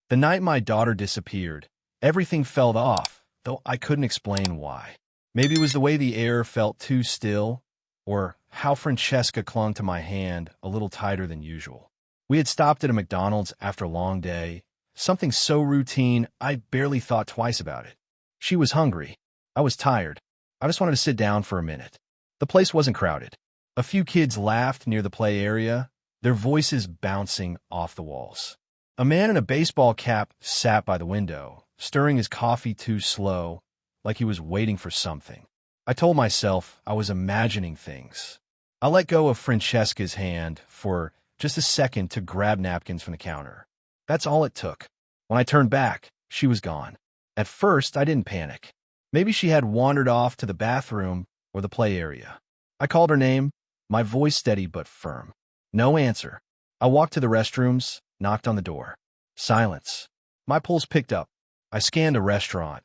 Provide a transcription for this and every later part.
The night my daughter disappeared, everything felt off, though I couldn't explain why. Maybe it was the way the air felt too still, or how Francesca clung to my hand a little tighter than usual. We had stopped at a McDonald's after a long day, something so routine I barely thought twice about it. She was hungry. I was tired. I just wanted to sit down for a minute. The place wasn't crowded. A few kids laughed near the play area, their voices bouncing off the walls. A man in a baseball cap sat by the window, stirring his coffee too slow, like he was waiting for something. I told myself I was imagining things. I let go of Francesca's hand for just a second to grab napkins from the counter. That's all it took. When I turned back, she was gone. At first, I didn't panic. Maybe she had wandered off to the bathroom or the play area. I called her name, my voice steady but firm. No answer. I walked to the restrooms, knocked on the door. Silence. My pulse picked up. I scanned the restaurant,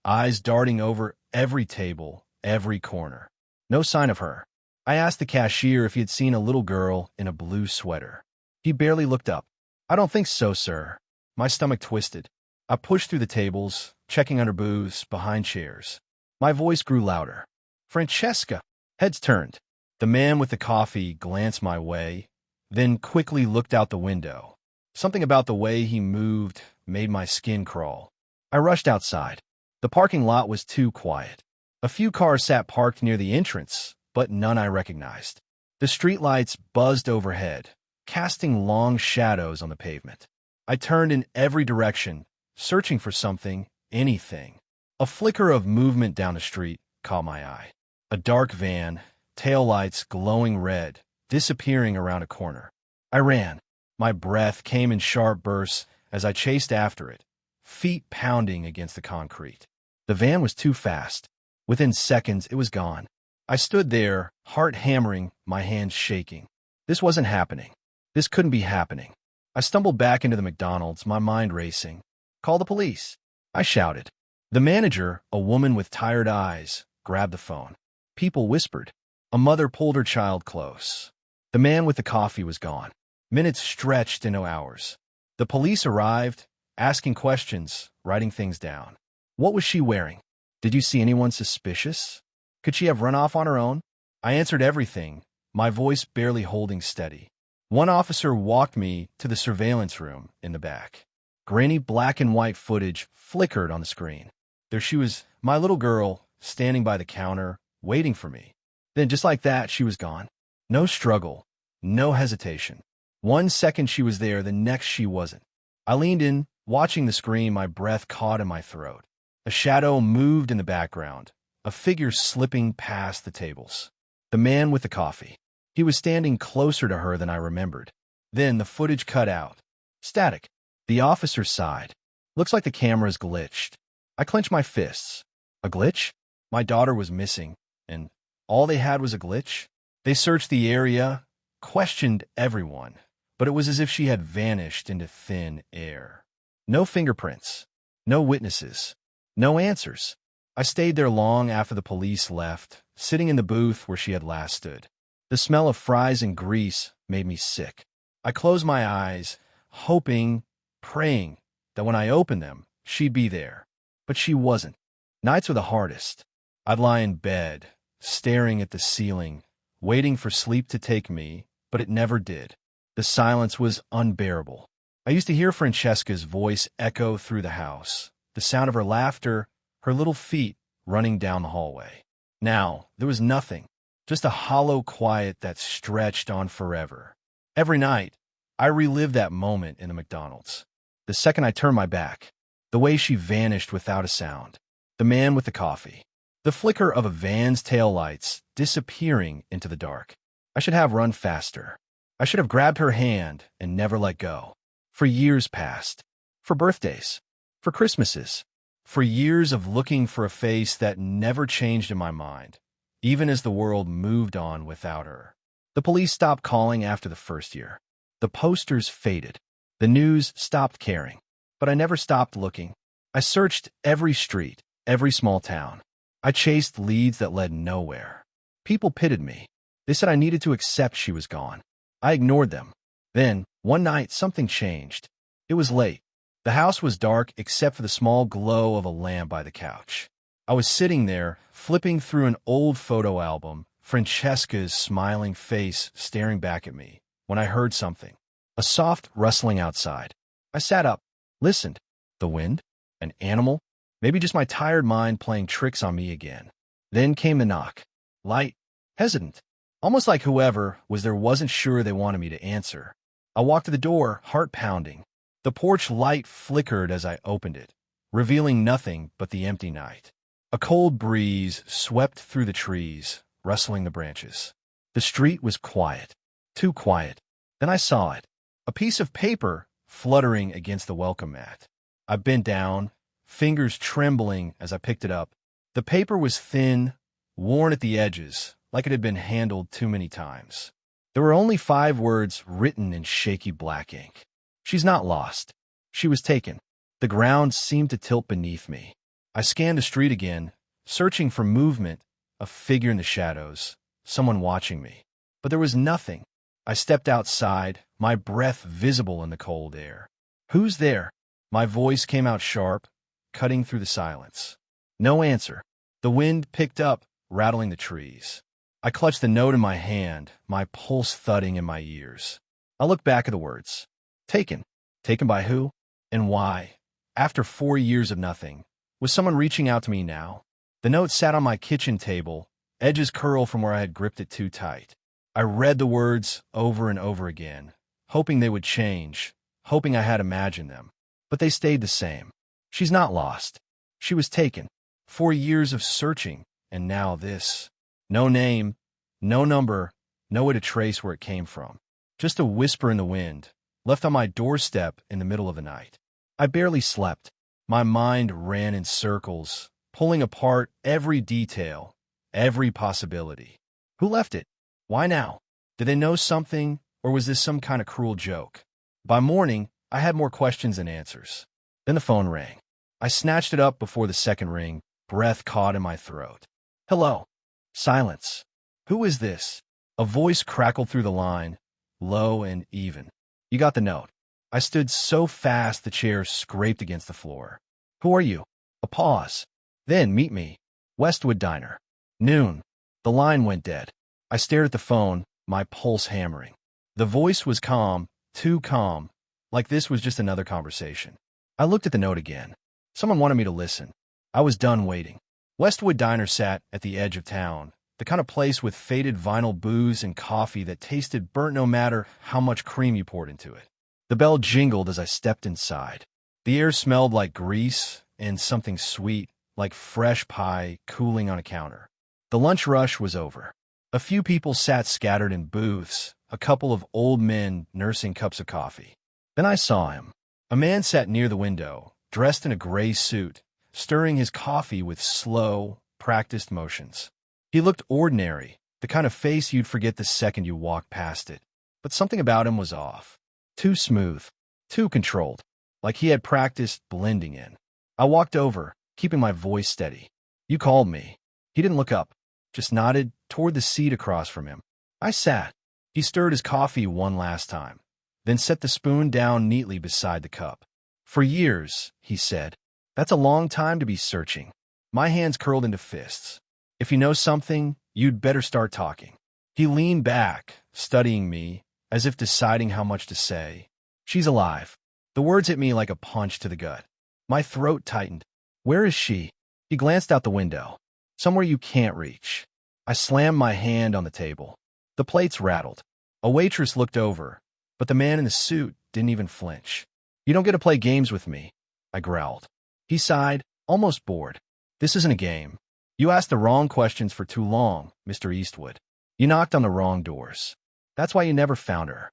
eyes darting over every table, every corner. No sign of her. I asked the cashier if he had seen a little girl in a blue sweater. He barely looked up. I don't think so, sir. My stomach twisted. I pushed through the tables, checking under booths, behind chairs. My voice grew louder. Francesca! Heads turned. The man with the coffee glanced my way, then quickly looked out the window. Something about the way he moved made my skin crawl. I rushed outside. The parking lot was too quiet. A few cars sat parked near the entrance, but none I recognized. The streetlights buzzed overhead, casting long shadows on the pavement. I turned in every direction, searching for something, anything. A flicker of movement down the street caught my eye. A dark van, taillights glowing red, disappearing around a corner. I ran. My breath came in sharp bursts as I chased after it, feet pounding against the concrete. The van was too fast. Within seconds, it was gone. I stood there, heart hammering, my hands shaking. This wasn't happening. This couldn't be happening. I stumbled back into the McDonald's, my mind racing. Call the police, I shouted. The manager, a woman with tired eyes, grabbed the phone. People whispered. A mother pulled her child close. The man with the coffee was gone. Minutes stretched into hours. The police arrived, asking questions, writing things down. What was she wearing? Did you see anyone suspicious? Could she have run off on her own? I answered everything, my voice barely holding steady. One officer walked me to the surveillance room in the back. Grainy black and white footage flickered on the screen. There she was, my little girl, standing by the counter, waiting for me. Then just like that, she was gone. No struggle, no hesitation. 1 second she was there, the next she wasn't. I leaned in, watching the screen, my breath caught in my throat. A shadow moved in the background, a figure slipping past the tables. The man with the coffee. He was standing closer to her than I remembered. Then the footage cut out. Static. The officer sighed. Looks like the camera's glitched. I clenched my fists. A glitch? My daughter was missing, and all they had was a glitch? They searched the area, questioned everyone, but it was as if she had vanished into thin air. No fingerprints, no witnesses, no answers. I stayed there long after the police left, sitting in the booth where she had last stood. The smell of fries and grease made me sick. I closed my eyes, hoping, praying that when I opened them, she'd be there. But she wasn't. Nights were the hardest. I'd lie in bed, staring at the ceiling, waiting for sleep to take me, but it never did. The silence was unbearable. I used to hear Francesca's voice echo through the house, the sound of her laughter, her little feet running down the hallway. Now, there was nothing, just a hollow quiet that stretched on forever. Every night, I relived that moment in the McDonald's. The second I turned my back, the way she vanished without a sound. The man with the coffee. The flicker of a van's taillights disappearing into the dark. I should have run faster. I should have grabbed her hand and never let go. For years passed. For birthdays. For Christmases. For years of looking for a face that never changed in my mind, even as the world moved on without her. The police stopped calling after the first year. The posters faded. The news stopped caring. But I never stopped looking. I searched every street, every small town. I chased leads that led nowhere. People pitied me. They said I needed to accept she was gone. I ignored them. Then, one night, something changed. It was late. The house was dark except for the small glow of a lamp by the couch. I was sitting there, flipping through an old photo album, Francesca's smiling face staring back at me, when I heard something. A soft rustling outside. I sat up, listened. The wind? An animal? Maybe just my tired mind playing tricks on me again. Then came the knock. Light, hesitant. Almost like whoever was there wasn't sure they wanted me to answer. I walked to the door, heart pounding. The porch light flickered as I opened it, revealing nothing but the empty night. A cold breeze swept through the trees, rustling the branches. The street was quiet. Too quiet. Then I saw it. A piece of paper fluttering against the welcome mat. I bent down, fingers trembling as I picked it up. The paper was thin, worn at the edges, like it had been handled too many times. There were only 5 words written in shaky black ink. She's not lost. She was taken. The ground seemed to tilt beneath me. I scanned the street again, searching for movement, a figure in the shadows, someone watching me. But there was nothing. I stepped outside, my breath visible in the cold air. Who's there? My voice came out sharp, cutting through the silence. No answer. The wind picked up, rattling the trees. I clutched the note in my hand, my pulse thudding in my ears. I looked back at the words. Taken. Taken by who? And why? After 4 years of nothing. Was someone reaching out to me now? The note sat on my kitchen table, edges curled from where I had gripped it too tight. I read the words over and over again, hoping they would change, hoping I had imagined them. But they stayed the same. She's not lost. She was taken. 4 years of searching, and now this. No name, no number, no way to trace where it came from. Just a whisper in the wind, left on my doorstep in the middle of the night. I barely slept. My mind ran in circles, pulling apart every detail, every possibility. Who left it? Why now? Did they know something, or was this some kind of cruel joke? By morning, I had more questions than answers. Then the phone rang. I snatched it up before the second ring, breath caught in my throat. Hello. Silence. Who is this? A voice crackled through the line, low and even. You got the note. I stood so fast the chair scraped against the floor. Who are you? A pause. Then meet me. Westwood Diner. Noon. The line went dead. I stared at the phone, my pulse hammering. The voice was calm, too calm, like this was just another conversation. I looked at the note again. Someone wanted me to listen. I was done waiting. Westwood Diner sat at the edge of town, the kind of place with faded vinyl booze and coffee that tasted burnt no matter how much cream you poured into it. The bell jingled as I stepped inside. The air smelled like grease and something sweet, like fresh pie cooling on a counter. The lunch rush was over. A few people sat scattered in booths, a couple of old men nursing cups of coffee. Then I saw him. A man sat near the window, dressed in a gray suit, stirring his coffee with slow, practiced motions. He looked ordinary, the kind of face you'd forget the second you walked past it. But something about him was off. Too smooth, too controlled, like he had practiced blending in. I walked over, keeping my voice steady. You called me. He didn't look up, just nodded toward the seat across from him. I sat. He stirred his coffee one last time, then set the spoon down neatly beside the cup. For years, he said. That's a long time to be searching. My hands curled into fists. If you know something, you'd better start talking. He leaned back, studying me, as if deciding how much to say. She's alive. The words hit me like a punch to the gut. My throat tightened. Where is she? He glanced out the window. Somewhere you can't reach. I slammed my hand on the table. The plates rattled. A waitress looked over, but the man in the suit didn't even flinch. You don't get to play games with me, I growled. He sighed, almost bored. This isn't a game. You asked the wrong questions for too long, Mr. Eastwood. You knocked on the wrong doors. That's why you never found her.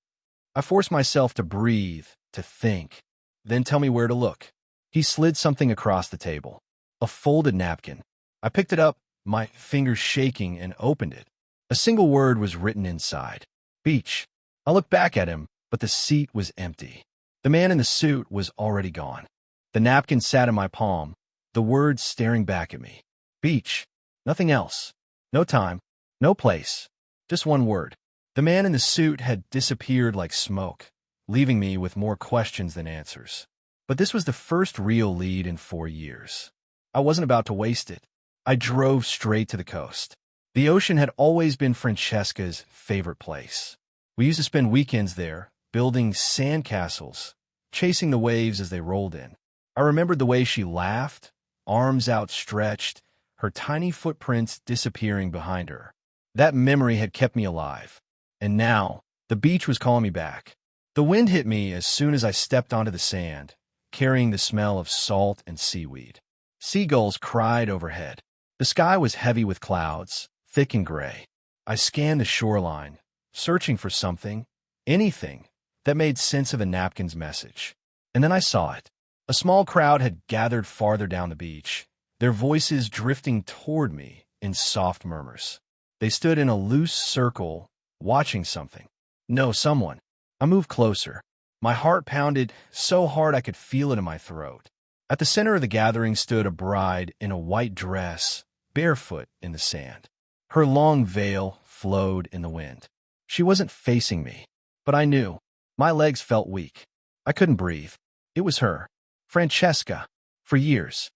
I forced myself to breathe, to think. Then tell me where to look. He slid something across the table. A folded napkin. I picked it up, my fingers shaking, and opened it. A single word was written inside. Beach. I looked back at him, but the seat was empty. The man in the suit was already gone. The napkin sat in my palm, the words staring back at me. Beach. Nothing else. No time. No place. Just one word. The man in the suit had disappeared like smoke, leaving me with more questions than answers. But this was the first real lead in 4 years. I wasn't about to waste it. I drove straight to the coast. The ocean had always been Francesca's favorite place. We used to spend weekends there, building sandcastles, chasing the waves as they rolled in. I remembered the way she laughed, arms outstretched, her tiny footprints disappearing behind her. That memory had kept me alive. And now, the beach was calling me back. The wind hit me as soon as I stepped onto the sand, carrying the smell of salt and seaweed. Seagulls cried overhead. The sky was heavy with clouds, thick and gray. I scanned the shoreline, searching for something, anything, that made sense of the napkin's message. And then I saw it. A small crowd had gathered farther down the beach, their voices drifting toward me in soft murmurs. They stood in a loose circle, watching something. No, someone. I moved closer. My heart pounded so hard I could feel it in my throat. At the center of the gathering stood a bride in a white dress, barefoot in the sand. Her long veil flowed in the wind. She wasn't facing me, but I knew. My legs felt weak. I couldn't breathe. It was her, Francesca, for years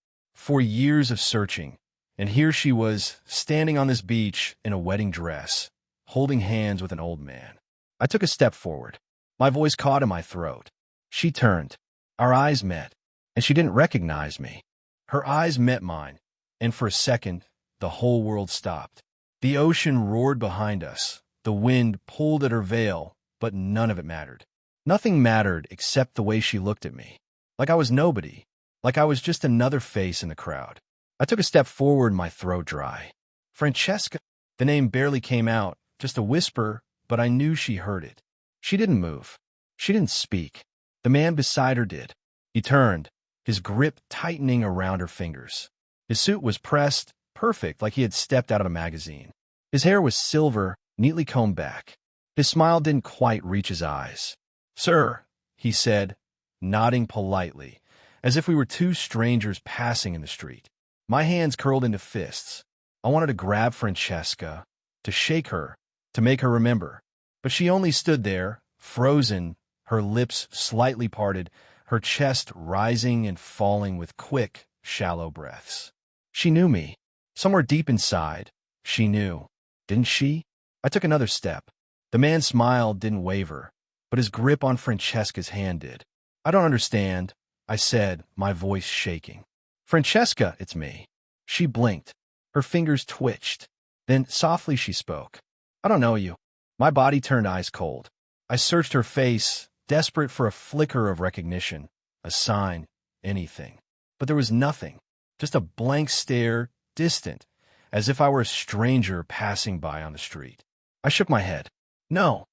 of searching, and here she was, standing on this beach in a wedding dress, holding hands with an old man. I took a step forward. My voice caught in my throat. She turned. Our eyes met, and she didn't recognize me. Her eyes met mine, and for a second, the whole world stopped. The ocean roared behind us. The wind pulled at her veil, but none of it mattered. Nothing mattered except the way she looked at me. Like I was nobody. Like I was just another face in the crowd. I took a step forward, my throat dry. Francesca. The name barely came out, just a whisper, but I knew she heard it. She didn't move. She didn't speak. The man beside her did. He turned, his grip tightening around her fingers. His suit was pressed, perfect, like he had stepped out of a magazine. His hair was silver, neatly combed back. His smile didn't quite reach his eyes. "Sir," he said, nodding politely, as if we were two strangers passing in the street. My hands curled into fists. I wanted to grab Francesca, to shake her, to make her remember. But she only stood there, frozen, her lips slightly parted, her chest rising and falling with quick, shallow breaths. She knew me. Somewhere deep inside, she knew. Didn't she? I took another step. The man's smile didn't waver, but his grip on Francesca's hand did. "I don't understand," I said, my voice shaking. "Francesca, it's me." She blinked. Her fingers twitched. Then softly she spoke. "I don't know you." My body turned ice cold. I searched her face, desperate for a flicker of recognition, a sign, anything. But there was nothing, just a blank stare, distant, as if I were a stranger passing by on the street. I shook my head. No,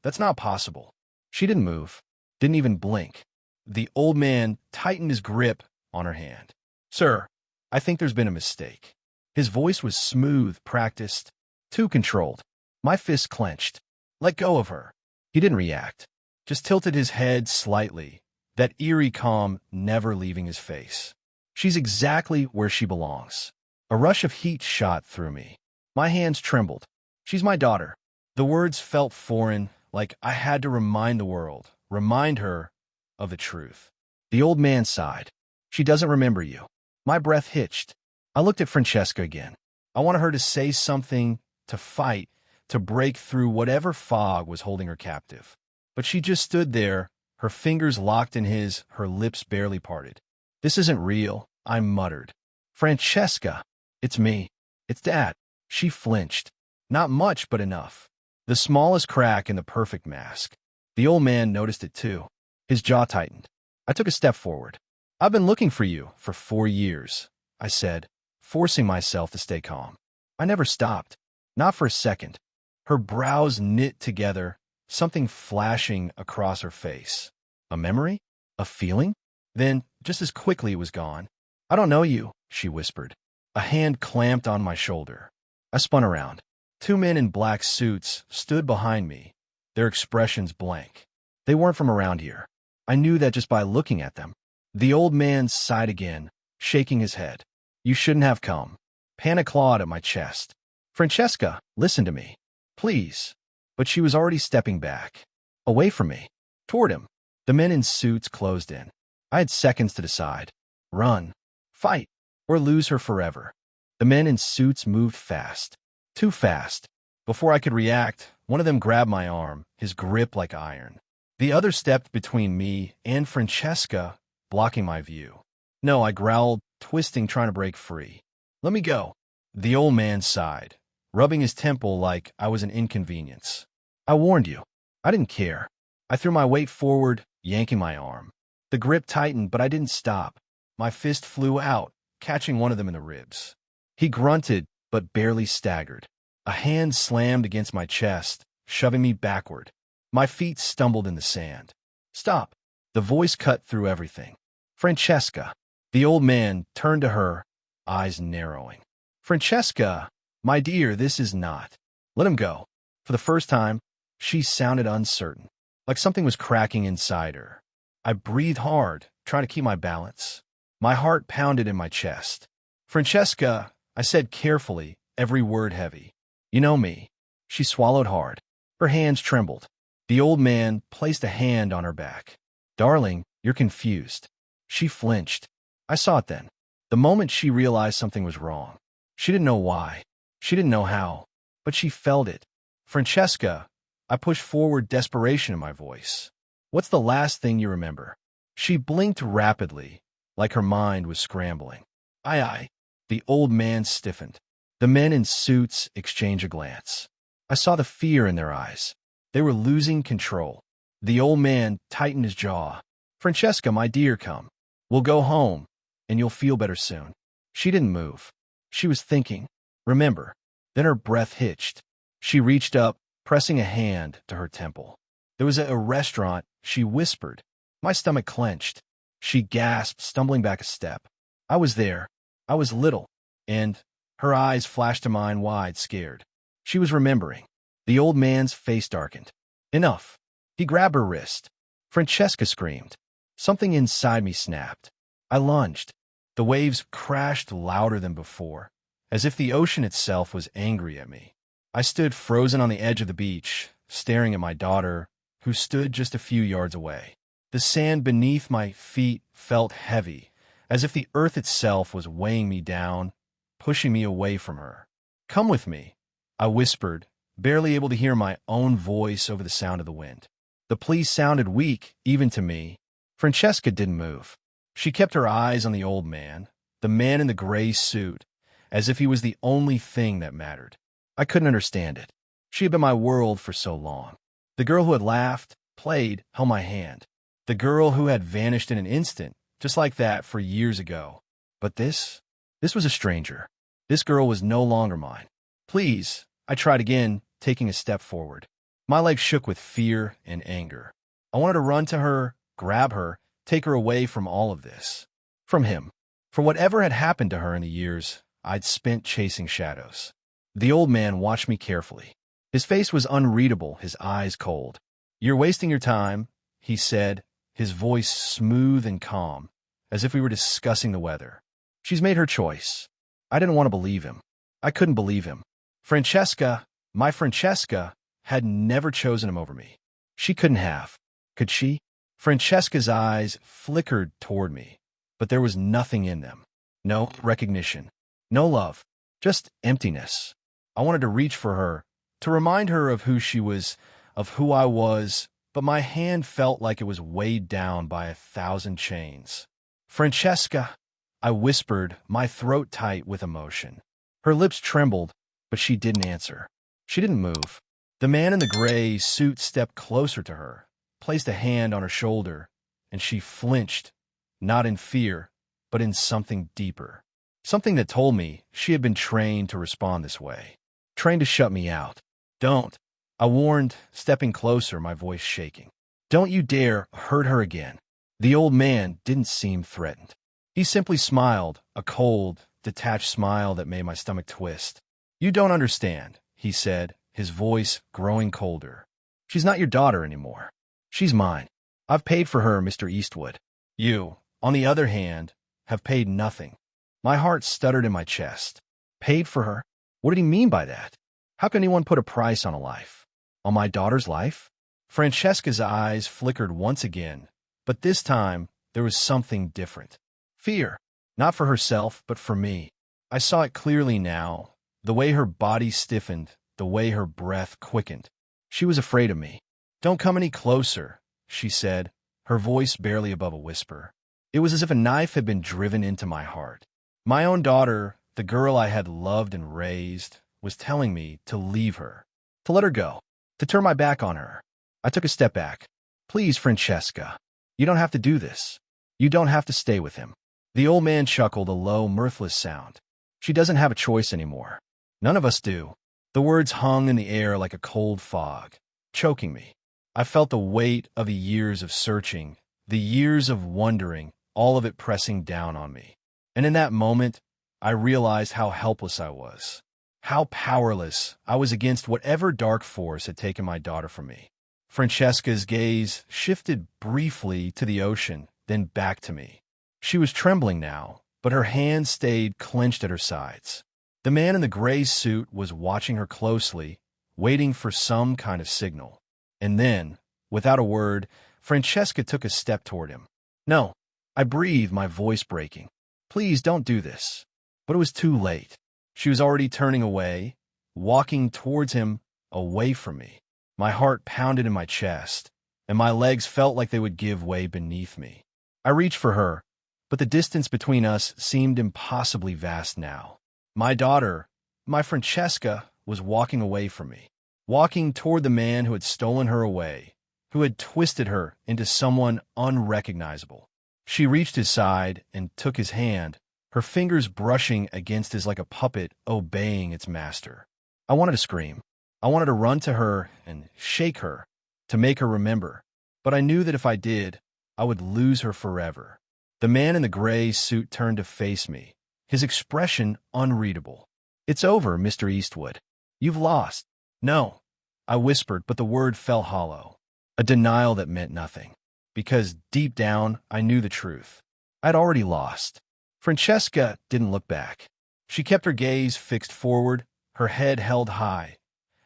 that's not possible." She didn't move, didn't even blink. The old man tightened his grip on her hand. "Sir, I think there's been a mistake." His voice was smooth, practiced, too controlled. My fist clenched. "Let go of her." He didn't react, just tilted his head slightly, that eerie calm never leaving his face. "She's exactly where she belongs." A rush of heat shot through me. My hands trembled. "She's my daughter." The words felt foreign, like I had to remind the world, remind her of the truth. The old man sighed. "She doesn't remember you." My breath hitched. I looked at Francesca again. I wanted her to say something, to fight, to break through whatever fog was holding her captive. But she just stood there, her fingers locked in his, her lips barely parted. "This isn't real," I muttered. "Francesca, it's me. It's Dad." She flinched. Not much, but enough. The smallest crack in the perfect mask. The old man noticed it too. His jaw tightened. I took a step forward. "I've been looking for you for 4 years," I said, forcing myself to stay calm. I never stopped. Not for a second. Her brows knit together, something flashing across her face. A memory? A feeling? Then, just as quickly, it was gone. "I don't know you," she whispered. A hand clamped on my shoulder. I spun around. 2 men in black suits stood behind me, their expressions blank. They weren't from around here. I knew that just by looking at them. The old man sighed again, shaking his head. "You shouldn't have come." Panic clawed at my chest. "Francesca, listen to me. Please." But she was already stepping back. Away from me. Toward him. The men in suits closed in. I had seconds to decide. Run, fight, or lose her forever. The men in suits moved fast. Too fast. Before I could react, one of them grabbed my arm, his grip like iron. The other stepped between me and Francesca, blocking my view. No, I growled, twisting, trying to break free. Let me go. The old man sighed, rubbing his temple like I was an inconvenience. I warned you. I didn't care. I threw my weight forward, yanking my arm. The grip tightened, but I didn't stop. My fist flew out, catching one of them in the ribs. He grunted, but barely staggered. A hand slammed against my chest, shoving me backward. My feet stumbled in the sand. Stop. The voice cut through everything. Francesca. The old man turned to her, eyes narrowing. Francesca, my dear, this is not. Let him go. For the first time, she sounded uncertain, like something was cracking inside her. I breathed hard, trying to keep my balance. My heart pounded in my chest. Francesca, I said carefully, every word heavy. You know me. She swallowed hard. Her hands trembled. The old man placed a hand on her back. Darling, you're confused. She flinched. I saw it then. The moment she realized something was wrong. She didn't know why. She didn't know how. But she felt it. Francesca, I pushed forward, desperation in my voice. What's the last thing you remember? She blinked rapidly, like her mind was scrambling. Aye. The old man stiffened. The men in suits exchanged a glance. I saw the fear in their eyes. They were losing control. The old man tightened his jaw. Francesca, my dear, come. We'll go home, and you'll feel better soon. She didn't move. She was thinking. Remember. Then her breath hitched. She reached up, pressing a hand to her temple. There was a restaurant, she whispered. My stomach clenched. She gasped, stumbling back a step. I was there. I was little. And her eyes flashed to mine wide, scared. She was remembering. The old man's face darkened. Enough. He grabbed her wrist. Francesca screamed. Something inside me snapped. I lunged. The waves crashed louder than before, as if the ocean itself was angry at me. I stood frozen on the edge of the beach, staring at my daughter, who stood just a few yards away. The sand beneath my feet felt heavy, as if the earth itself was weighing me down, pushing me away from her. Come with me, I whispered, barely able to hear my own voice over the sound of the wind. The plea sounded weak, even to me. Francesca didn't move. She kept her eyes on the old man, the man in the gray suit, as if he was the only thing that mattered. I couldn't understand it. She had been my world for so long. The girl who had laughed, played, held my hand. The girl who had vanished in an instant, just like that, for years ago. But this was a stranger. This girl was no longer mine. Please, I tried again, taking a step forward. My legs shook with fear and anger. I wanted to run to her, grab her, take her away from all of this. From him. For whatever had happened to her in the years I'd spent chasing shadows. The old man watched me carefully. His face was unreadable, his eyes cold. You're wasting your time, he said, his voice smooth and calm, as if we were discussing the weather. She's made her choice. I didn't want to believe him. I couldn't believe him. Francesca, my Francesca, had never chosen him over me. She couldn't have. Could she? Francesca's eyes flickered toward me, but there was nothing in them. No recognition. No love. Just emptiness. I wanted to reach for her, to remind her of who she was, of who I was, but my hand felt like it was weighed down by 1,000 chains. Francesca, I whispered, my throat tight with emotion. Her lips trembled, but she didn't answer. She didn't move. The man in the gray suit stepped closer to her, placed a hand on her shoulder, and she flinched, not in fear, but in something deeper. Something that told me she had been trained to respond this way, trained to shut me out. Don't, I warned, stepping closer, my voice shaking. Don't you dare hurt her again. The old man didn't seem threatened. He simply smiled, a cold, detached smile that made my stomach twist. You don't understand, he said, his voice growing colder. She's not your daughter anymore. She's mine. I've paid for her, Mr. Eastwood. You, on the other hand, have paid nothing. My heart stuttered in my chest. Paid for her? What did he mean by that? How can anyone put a price on a life? On my daughter's life? Francesca's eyes flickered once again, but this time there was something different. Fear. Not for herself, but for me. I saw it clearly now, the way her body stiffened, the way her breath quickened. She was afraid of me. "Don't come any closer," she said, her voice barely above a whisper. It was as if a knife had been driven into my heart. My own daughter, the girl I had loved and raised, was telling me to leave her, to let her go, to turn my back on her. I took a step back. "Please, Francesca, you don't have to do this. You don't have to stay with him." The old man chuckled, a low, mirthless sound. "She doesn't have a choice anymore. None of us do." The words hung in the air like a cold fog, choking me. I felt the weight of the years of searching, the years of wondering, all of it pressing down on me. And in that moment, I realized how helpless I was, how powerless I was against whatever dark force had taken my daughter from me. Francesca's gaze shifted briefly to the ocean, then back to me. She was trembling now, but her hands stayed clenched at her sides. The man in the gray suit was watching her closely, waiting for some kind of signal. And then, without a word, Francesca took a step toward him. "No," I breathed, my voice breaking. "Please don't do this." But it was too late. She was already turning away, walking towards him, away from me. My heart pounded in my chest, and my legs felt like they would give way beneath me. I reached for her, but the distance between us seemed impossibly vast now. My daughter, my Francesca, was walking away from me, walking toward the man who had stolen her away, who had twisted her into someone unrecognizable. She reached his side and took his hand, her fingers brushing against his like a puppet obeying its master. I wanted to scream. I wanted to run to her and shake her, to make her remember. But I knew that if I did, I would lose her forever. The man in the gray suit turned to face me, his expression unreadable. "It's over, Mr. Eastwood. You've lost." "No," I whispered, but the word fell hollow. A denial that meant nothing. Because deep down, I knew the truth. I'd already lost. Francesca didn't look back. She kept her gaze fixed forward, her head held high,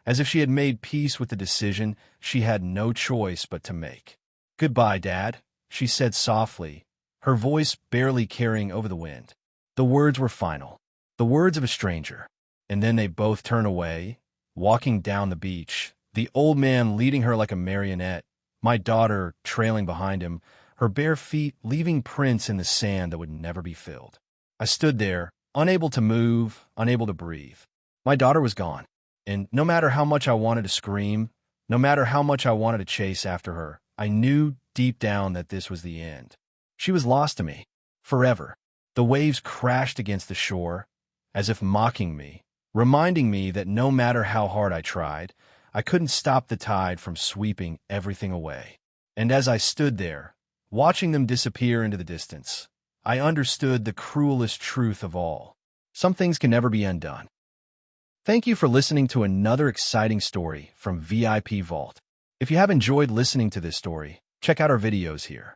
as if she had made peace with the decision she had no choice but to make. "Goodbye, Dad," she said softly, her voice barely carrying over the wind. The words were final, the words of a stranger. And then they both turned away, walking down the beach, the old man leading her like a marionette, my daughter trailing behind him, her bare feet leaving prints in the sand that would never be filled. I stood there, unable to move, unable to breathe. My daughter was gone, and no matter how much I wanted to scream, no matter how much I wanted to chase after her, I knew deep down that this was the end. She was lost to me, forever. The waves crashed against the shore, as if mocking me, reminding me that no matter how hard I tried, I couldn't stop the tide from sweeping everything away. And as I stood there, watching them disappear into the distance, I understood the cruelest truth of all. Some things can never be undone. Thank you for listening to another exciting story from VIP Vault. If you have enjoyed listening to this story, check out our videos here.